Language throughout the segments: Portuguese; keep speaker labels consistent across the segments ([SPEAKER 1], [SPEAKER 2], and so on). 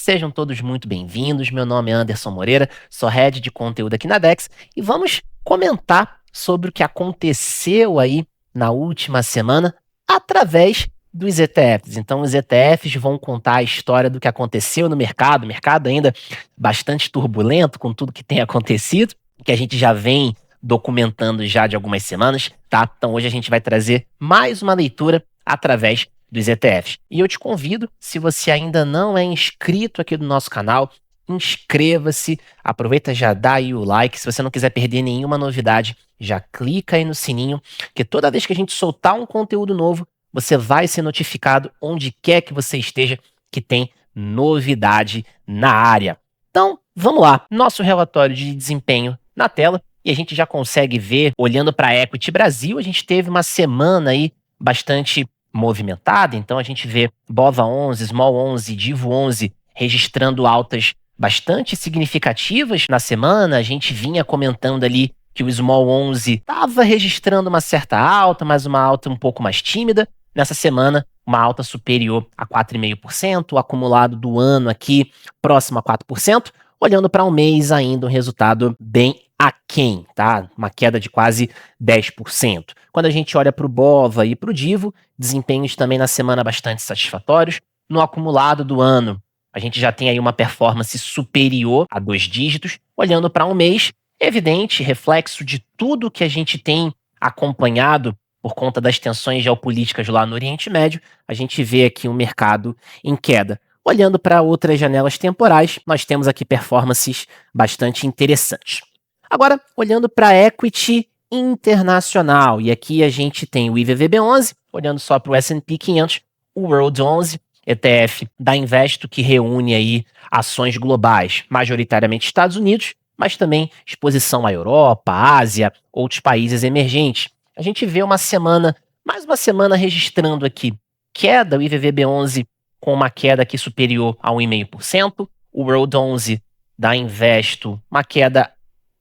[SPEAKER 1] Sejam todos muito bem-vindos. Meu nome é Anderson Moreira, sou head de conteúdo aqui na Dex e vamos comentar sobre o que aconteceu aí na última semana através dos ETFs. Então, os ETFs vão contar a história do que aconteceu no mercado, mercado ainda bastante turbulento com tudo que tem acontecido, que a gente já vem documentando já de algumas semanas, tá? Então, hoje a gente vai trazer mais uma leitura através dos ETFs. E eu te convido, se você ainda não é inscrito aqui no nosso canal, inscreva-se, aproveita, já dá aí o like. Se você não quiser perder nenhuma novidade, já clica aí no sininho, que toda vez que a gente soltar um conteúdo novo, você vai ser notificado onde quer que você esteja que tem novidade na área. Então, vamos lá, nosso relatório de desempenho na tela, e a gente já consegue ver, olhando para a Equity Brasil, a gente teve uma semana aí bastante movimentada, então a gente vê BOVA 11, Small 11, Divo 11 registrando altas bastante significativas na semana. A gente vinha comentando ali que o Small 11 estava registrando uma certa alta, mas uma alta um pouco mais tímida. Nessa semana, uma alta superior a 4,5%, o acumulado do ano aqui próximo a 4%, olhando para um mês ainda um resultado bem aquém, tá? Uma queda de quase 10%. Quando a gente olha para o BOVA e para o Divo, desempenhos também na semana bastante satisfatórios. No acumulado do ano, a gente já tem aí uma performance superior a 2 dígitos. Olhando para um mês, evidente, reflexo de tudo que a gente tem acompanhado por conta das tensões geopolíticas lá no Oriente Médio, a gente vê aqui um mercado em queda. Olhando para outras janelas temporais, nós temos aqui performances bastante interessantes. Agora, olhando para a equity internacional, e aqui a gente tem o IVVB11, olhando só para o S&P 500, o World 11, ETF da Investo, que reúne aí ações globais, majoritariamente Estados Unidos, mas também exposição à Europa, Ásia, outros países emergentes. A gente vê uma semana, mais uma semana registrando aqui queda, o IVVB11 com uma queda aqui superior a 1,5%, o World 11 da Investo, uma queda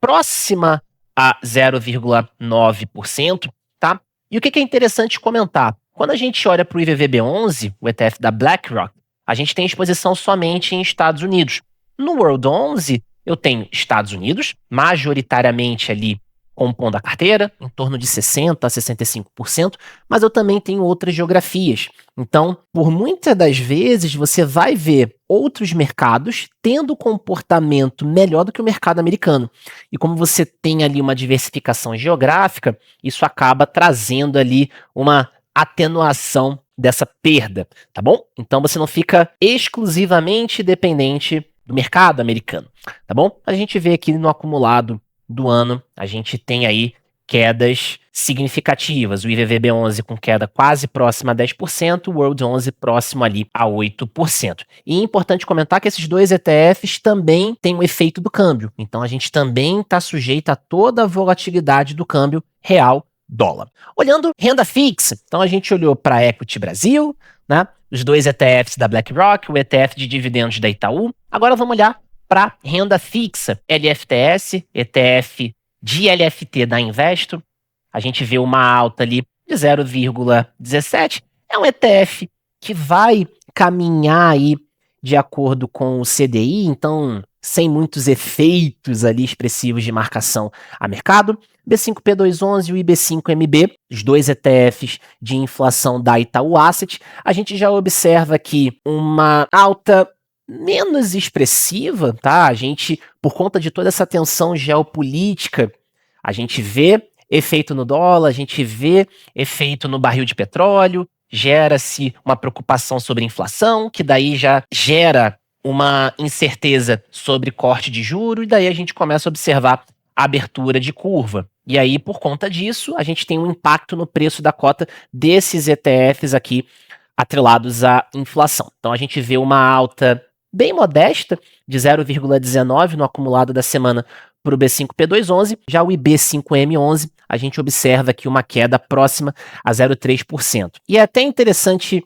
[SPEAKER 1] próxima a 0,9%, tá? E o que é interessante comentar? Quando a gente olha para o IVVB11, o ETF da BlackRock, a gente tem exposição somente em Estados Unidos. No World 11, eu tenho Estados Unidos, majoritariamente ali compondo a carteira, em torno de 60% a 65%, mas eu também tenho outras geografias. Então, por muitas das vezes, você vai ver outros mercados tendo comportamento melhor do que o mercado americano. E como você tem ali uma diversificação geográfica, isso acaba trazendo ali uma atenuação dessa perda, tá bom? Então você não fica exclusivamente dependente do mercado americano, tá bom? A gente vê aqui no acumulado do ano, a gente tem aí quedas significativas. O IVVB11 com queda quase próxima a 10%, o World 11 próximo ali a 8%. E é importante comentar que esses dois ETFs também têm um efeito do câmbio. Então a gente também está sujeito a toda a volatilidade do câmbio real dólar. Olhando renda fixa, então a gente olhou para a Equity Brasil, né? Os dois ETFs da BlackRock, o ETF de dividendos da Itaú. Agora vamos olhar para renda fixa, LFTS, ETF de LFT da Investo. A gente vê uma alta ali de 0,17. É um ETF que vai caminhar aí de acordo com o CDI, então sem muitos efeitos ali expressivos de marcação a mercado. B5P211 e o IB5MB, os dois ETFs de inflação da Itaú Asset, a gente já observa aqui uma alta menos expressiva, tá? A gente, por conta de toda essa tensão geopolítica, a gente vê efeito no dólar, a gente vê efeito no barril de petróleo, gera-se uma preocupação sobre inflação, que daí já gera uma incerteza sobre corte de juros, e daí a gente começa a observar a abertura de curva. E aí, por conta disso, a gente tem um impacto no preço da cota desses ETFs aqui, atrelados à inflação. Então a gente vê uma alta bem modesta, de 0,19 no acumulado da semana para o B5P211. Já o IB5M11, a gente observa aqui uma queda próxima a 0,3%. E é até interessante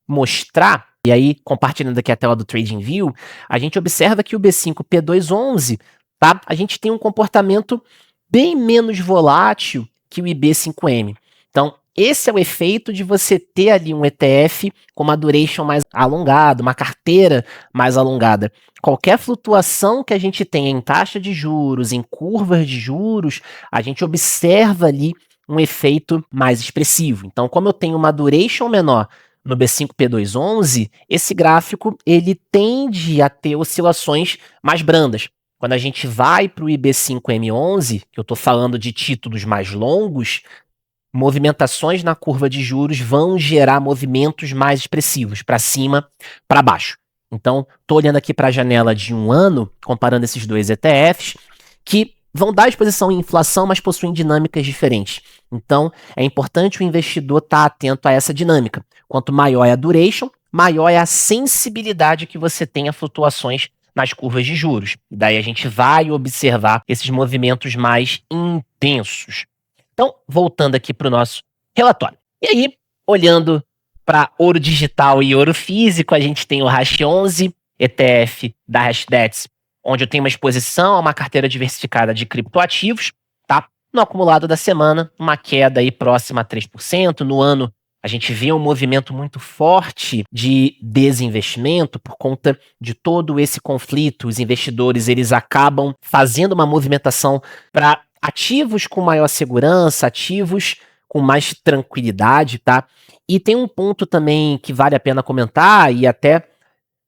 [SPEAKER 1] mostrar, e aí compartilhando aqui a tela do TradingView, a gente observa que o B5P211, tá? A gente tem um comportamento bem menos volátil que o IB5M. Então, esse é o efeito de você ter ali um ETF com uma duration mais alongada, uma carteira mais alongada. Qualquer flutuação que a gente tenha em taxa de juros, em curvas de juros, a gente observa ali um efeito mais expressivo. Então, como eu tenho uma duration menor no B5P211, esse gráfico ele tende a ter oscilações mais brandas. Quando a gente vai para o IB5M11, que eu estou falando de títulos mais longos, movimentações na curva de juros vão gerar movimentos mais expressivos, para cima, para baixo. Então, estou olhando aqui para a janela de um ano, comparando esses dois ETFs, que vão dar exposição em inflação, mas possuem dinâmicas diferentes. Então, é importante o investidor estar atento a essa dinâmica. Quanto maior é a duration, maior é a sensibilidade que você tem a flutuações nas curvas de juros. Daí a gente vai observar esses movimentos mais intensos. Então, voltando aqui para o nosso relatório. E aí, olhando para ouro digital e ouro físico, a gente tem o Hash11, ETF da Hashdex, onde eu tenho uma exposição a uma carteira diversificada de criptoativos, tá? No acumulado da semana, uma queda aí próxima a 3%. No ano, a gente vê um movimento muito forte de desinvestimento por conta de todo esse conflito. Os investidores, eles acabam fazendo uma movimentação para ativos com maior segurança, ativos com mais tranquilidade, tá? E tem um ponto também que vale a pena comentar, e até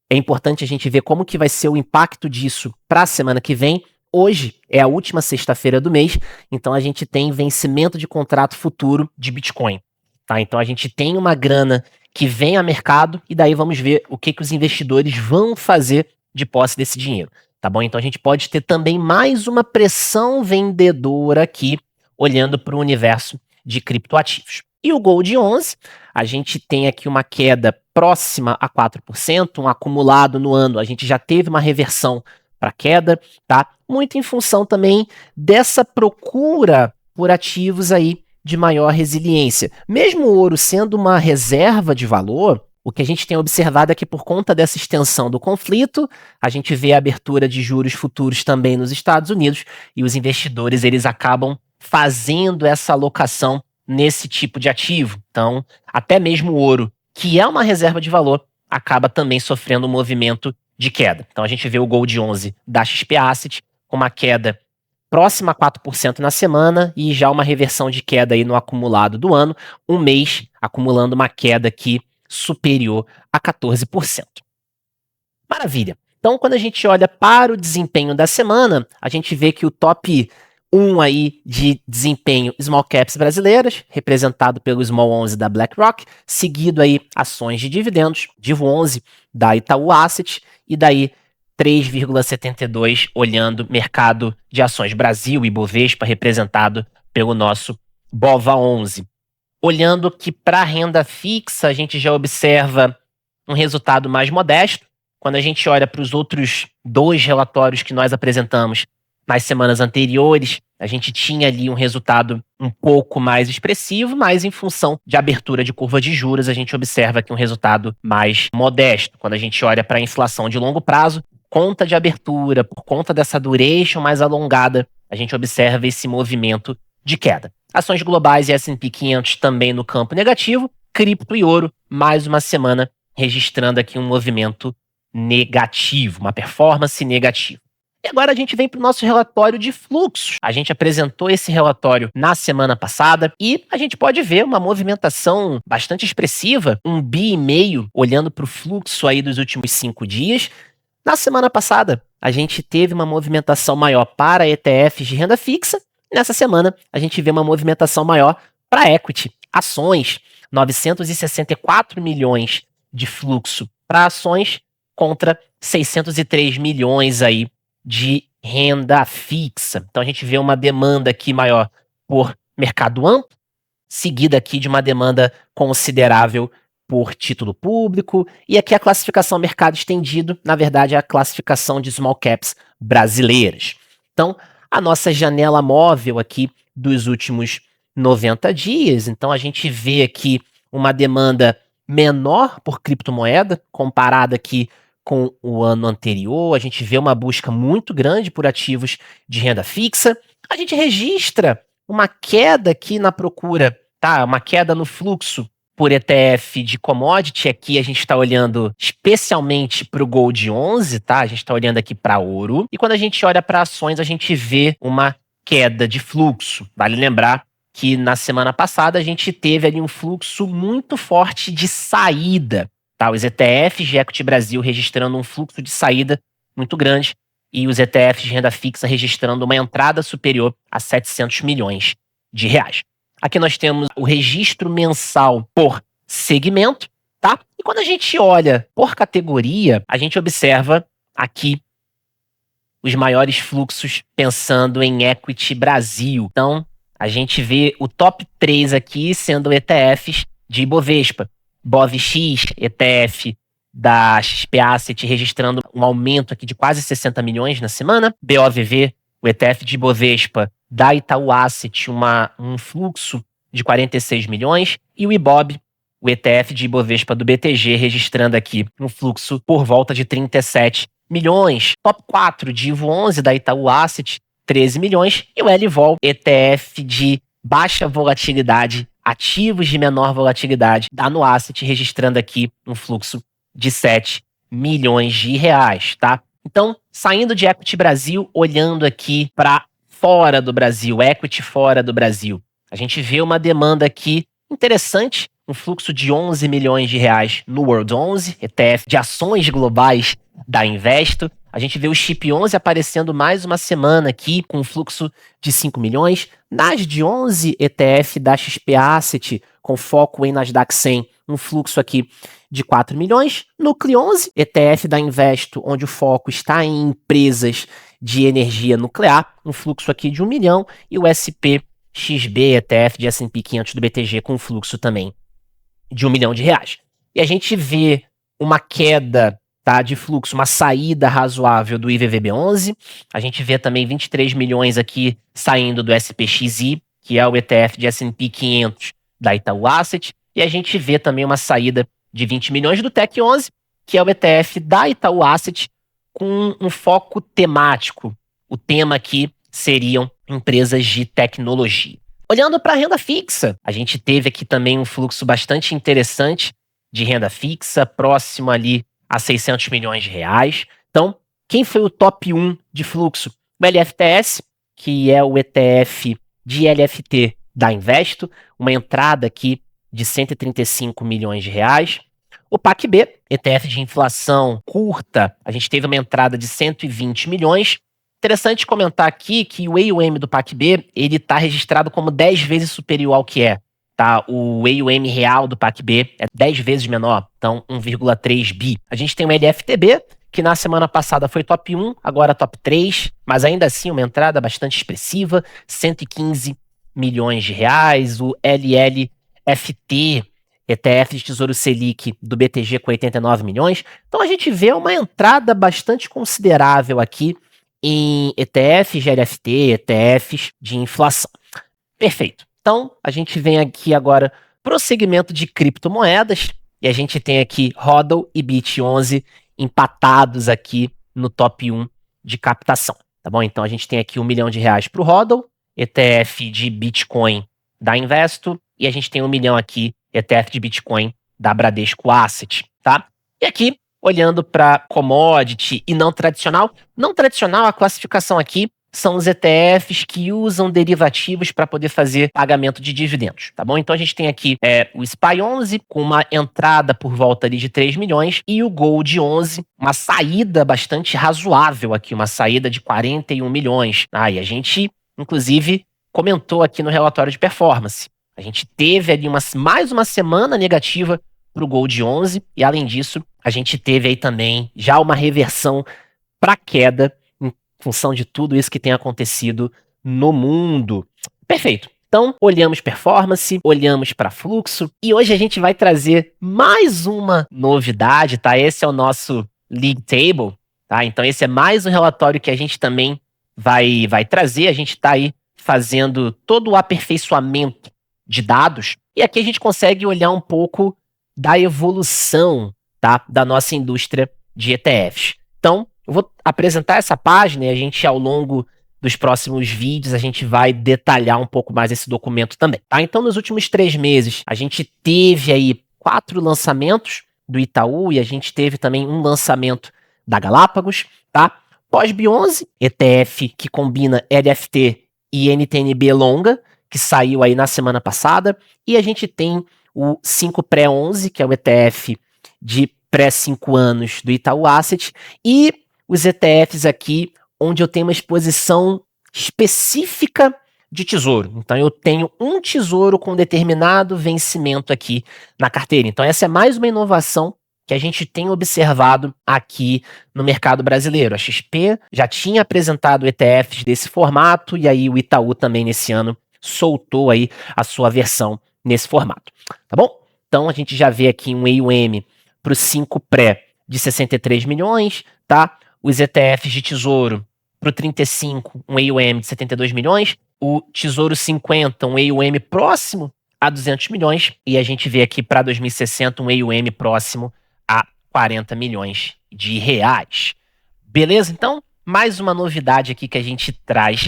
[SPEAKER 1] é importante a gente ver como que vai ser o impacto disso para a semana que vem. Hoje é a última sexta-feira do mês, então a gente tem vencimento de contrato futuro de Bitcoin, tá? Então a gente tem uma grana que vem a mercado, e daí vamos ver o que os investidores vão fazer de posse desse dinheiro. Tá bom? Então a gente pode ter também mais uma pressão vendedora aqui, olhando para o universo de criptoativos. E o Gold 11, a gente tem aqui uma queda próxima a 4%, um acumulado no ano, a gente já teve uma reversão para queda, tá? Muito em função também dessa procura por ativos aí de maior resiliência. Mesmo o ouro sendo uma reserva de valor, o que a gente tem observado é que, por conta dessa extensão do conflito, a gente vê a abertura de juros futuros também nos Estados Unidos, e os investidores, eles acabam fazendo essa alocação nesse tipo de ativo. Então, até mesmo o ouro, que é uma reserva de valor, acaba também sofrendo um movimento de queda. Então, a gente vê o Gold 11 da XP Asset com uma queda próxima a 4% na semana, e já uma reversão de queda aí no acumulado do ano, um mês acumulando uma queda aqui superior a 14%. Maravilha. Então, quando a gente olha para o desempenho da semana, a gente vê que o top 1 aí de desempenho small caps brasileiras, representado pelo Small 11 da BlackRock, seguido aí ações de dividendos, Divo 11 da Itaú Asset, e daí 3,72 olhando mercado de ações Brasil e Bovespa, representado pelo nosso BOVA 11. Olhando que para a renda fixa, a gente já observa um resultado mais modesto. Quando a gente olha para os outros dois relatórios que nós apresentamos nas semanas anteriores, a gente tinha ali um resultado um pouco mais expressivo, mas em função de abertura de curva de juros, a gente observa aqui um resultado mais modesto. Quando a gente olha para a inflação de longo prazo, conta de abertura, por conta dessa duration mais alongada, a gente observa esse movimento de queda. Ações globais e S&P 500 também no campo negativo, cripto e ouro, mais uma semana registrando aqui um movimento negativo, uma performance negativa. E agora a gente vem para o nosso relatório de fluxos. A gente apresentou esse relatório na semana passada e a gente pode ver uma movimentação bastante expressiva, 1,5 bi olhando para o fluxo aí dos últimos 5 dias. Na semana passada, a gente teve uma movimentação maior para ETFs de renda fixa. Nessa semana, a gente vê uma movimentação maior para equity, ações, 964 milhões de fluxo para ações contra 603 milhões aí de renda fixa. Então a gente vê uma demanda aqui maior por mercado amplo, seguida aqui de uma demanda considerável por título público, e aqui a classificação mercado estendido, na verdade, é a classificação de small caps brasileiras. Então, a nossa janela móvel aqui dos últimos 90 dias, então a gente vê aqui uma demanda menor por criptomoeda, comparada aqui com o ano anterior, a gente vê uma busca muito grande por ativos de renda fixa, a gente registra uma queda aqui na procura tá? Uma queda no fluxo por ETF de commodity. Aqui a gente está olhando especialmente para o Gold 11, tá? A gente está olhando aqui para ouro. E quando a gente olha para ações, a gente vê uma queda de fluxo. Vale lembrar que na semana passada a gente teve ali um fluxo muito forte de saída, tá? Os ETFs de Equity Brasil registrando um fluxo de saída muito grande e os ETFs de renda fixa registrando uma entrada superior a 700 milhões de reais. Aqui nós temos o registro mensal por segmento, tá? E quando a gente olha por categoria, a gente observa aqui os maiores fluxos pensando em Equity Brasil. Então, a gente vê o top 3 aqui sendo ETFs de Ibovespa. BOVX, ETF da XP Asset, registrando um aumento aqui de quase 60 milhões na semana. BOVV, o ETF de Ibovespa da Itaú Asset, um fluxo de 46 milhões. E o IBOB, o ETF de Ibovespa do BTG, registrando aqui um fluxo por volta de 37 milhões. Top 4 de Ivo 11 da Itaú Asset, 13 milhões. E o LVOL, ETF de baixa volatilidade, ativos de menor volatilidade, da Nuasset, registrando aqui um fluxo de 7 milhões de reais, tá? Então, saindo de Equity Brasil, olhando aqui para fora do Brasil, Equity fora do Brasil, a gente vê uma demanda aqui interessante, um fluxo de 11 milhões de reais no World 11, ETF de ações globais da Investo. A gente vê o Chip 11 aparecendo mais uma semana aqui com um fluxo de 5 milhões. Nasdaq 11, ETF da XP Asset, com foco em Nasdaq 100, um fluxo aqui de 4 milhões. Núcleo 11, ETF da Investo, onde o foco está em empresas de energia nuclear, um fluxo aqui de 1 milhão. E o SPXB, ETF de S&P 500 do BTG, com um fluxo também de 1 milhão de reais. E a gente vê uma queda, tá, de fluxo, uma saída razoável do IVVB11. A gente vê também 23 milhões aqui saindo do SPXI, que é o ETF de S&P 500 da Itaú Asset. E a gente vê também uma saída de 20 milhões do Tech 11, que é o ETF da Itaú Asset, com um foco temático. O tema aqui seriam empresas de tecnologia. Olhando para a renda fixa, a gente teve aqui também um fluxo bastante interessante de renda fixa, próximo ali a 600 milhões de reais. Então, quem foi o top 1 de fluxo? O LFTS, que é o ETF de LFT da Investo, uma entrada aqui de 135 milhões de reais. O PACB, ETF de inflação curta, a gente teve uma entrada de 120 milhões. Interessante comentar aqui que o AUM do PACB, ele está registrado como 10 vezes superior ao que é. Tá? O AUM real do PACB é 10 vezes menor, então 1,3 bi. A gente tem o LFTB, que na semana passada foi top 1, agora top 3, mas ainda assim uma entrada bastante expressiva, 115 milhões de reais. O LLFT, ETF de Tesouro Selic do BTG, com 89 milhões. Então a gente vê uma entrada bastante considerável aqui em ETFs de LFT, ETFs de inflação. Perfeito. Então, a gente vem aqui agora para o segmento de criptomoedas, e a gente tem aqui HODL e BIT11 empatados aqui no top 1 de captação, tá bom? Então, a gente tem aqui 1 milhão de reais para o HODL, ETF de Bitcoin da Investo, e a gente tem 1 milhão aqui, ETF de Bitcoin da Bradesco Asset, tá? E aqui, olhando para commodity e não tradicional, a classificação aqui são os ETFs que usam derivativos para poder fazer pagamento de dividendos, tá bom? Então a gente tem aqui o SPY 11 com uma entrada por volta ali de 3 milhões e o Gold 11, uma saída bastante razoável aqui, uma saída de 41 milhões. E a gente, inclusive, comentou aqui no relatório de performance. A gente teve ali mais uma semana negativa para o Gold 11 e, além disso, a gente teve aí também já uma reversão para queda em função de tudo isso que tem acontecido no mundo. Perfeito. Então, olhamos performance, olhamos para fluxo e hoje a gente vai trazer mais uma novidade, tá? Esse é o nosso League Table, tá? Então, esse é mais um relatório que a gente também vai trazer. A gente está aí fazendo todo o aperfeiçoamento de dados e aqui a gente consegue olhar um pouco da evolução, tá, da nossa indústria de ETFs. Então, eu vou apresentar essa página e a gente, ao longo dos próximos vídeos, a gente vai detalhar um pouco mais esse documento também, tá? Então, nos últimos 3 meses, a gente teve aí 4 lançamentos do Itaú e a gente teve também um lançamento da Galápagos, tá? Pós-B11, ETF que combina LFT e NTNB longa, que saiu aí na semana passada, e a gente tem o 5 Pré-11, que é o ETF de pré-5 anos do Itaú Asset, e os ETFs aqui onde eu tenho uma exposição específica de tesouro. Então eu tenho um tesouro com determinado vencimento aqui na carteira. Então essa é mais uma inovação que a gente tem observado aqui no mercado brasileiro. A XP já tinha apresentado ETFs desse formato e aí o Itaú também nesse ano soltou aí a sua versão nesse formato, tá bom? Então a gente já vê aqui um AUM para os 5 pré de 63 milhões, tá? Os ETFs de tesouro para o 35, um AUM de 72 milhões, o Tesouro 50, um AUM próximo a 200 milhões, e a gente vê aqui para 2060 um AUM próximo a 40 milhões de reais. Beleza? Então, mais uma novidade aqui que a gente traz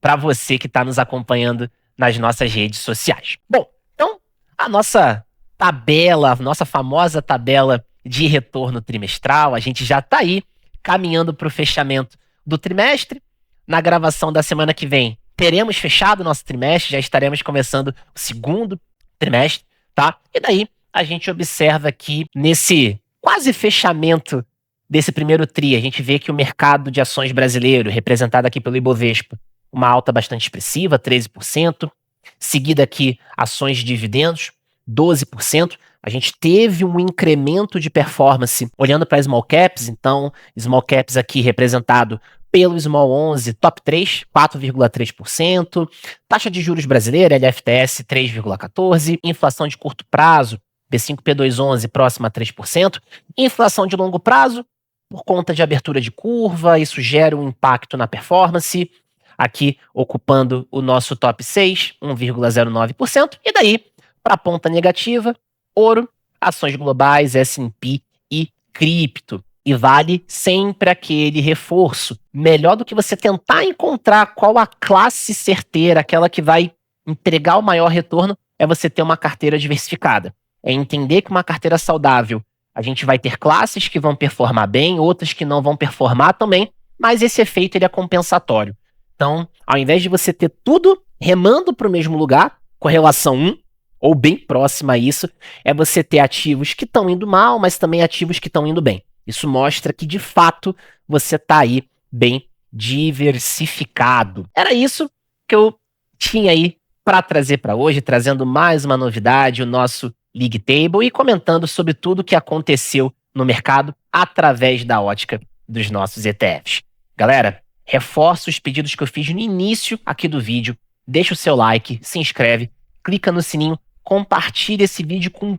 [SPEAKER 1] para você que está nos acompanhando nas nossas redes sociais. Bom, então, a nossa tabela, a nossa famosa tabela de retorno trimestral, a gente já está aí caminhando para o fechamento do trimestre. Na gravação da semana que vem, teremos fechado o nosso trimestre, já estaremos começando o segundo trimestre, tá? E daí a gente observa aqui nesse quase fechamento desse primeiro tri, a gente vê que o mercado de ações brasileiro, representado aqui pelo Ibovespa, uma alta bastante expressiva, 13%, seguida aqui ações de dividendos, 12%. A gente teve um incremento de performance olhando para small caps, então small caps aqui representado pelo Small 11, top 3, 4,3%, taxa de juros brasileira, LFTS, 3,14%, inflação de curto prazo, P5, P211, próxima a 3%, inflação de longo prazo, por conta de abertura de curva, isso gera um impacto na performance, aqui ocupando o nosso top 6, 1,09%, e daí, para a ponta negativa, ouro, ações globais, S&P e cripto. E vale sempre aquele reforço. Melhor do que você tentar encontrar qual a classe certeira, aquela que vai entregar o maior retorno, é você ter uma carteira diversificada. É entender que uma carteira saudável, a gente vai ter classes que vão performar bem, outras que não vão performar também, mas esse efeito ele é compensatório. Então, ao invés de você ter tudo remando para o mesmo lugar, correlação 1, ou bem próxima a isso, é você ter ativos que estão indo mal, mas também ativos que estão indo bem. Isso mostra que, de fato, você está aí bem diversificado. Era isso que eu tinha aí para trazer para hoje, trazendo mais uma novidade, o nosso League Table, e comentando sobre tudo o que aconteceu no mercado através da ótica dos nossos ETFs. Galera, reforço os pedidos que eu fiz no início aqui do vídeo. Deixa o seu like, se inscreve, clica no sininho, compartilha esse vídeo com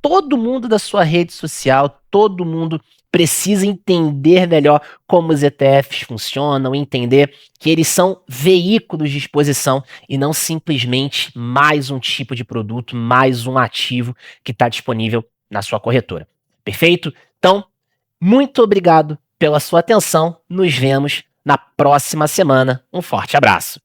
[SPEAKER 1] todo mundo da sua rede social, todo mundo precisa entender melhor como os ETFs funcionam, entender que eles são veículos de exposição e não simplesmente mais um tipo de produto, mais um ativo que está disponível na sua corretora. Perfeito? Então, muito obrigado pela sua atenção. Nos vemos na próxima semana. Um forte abraço.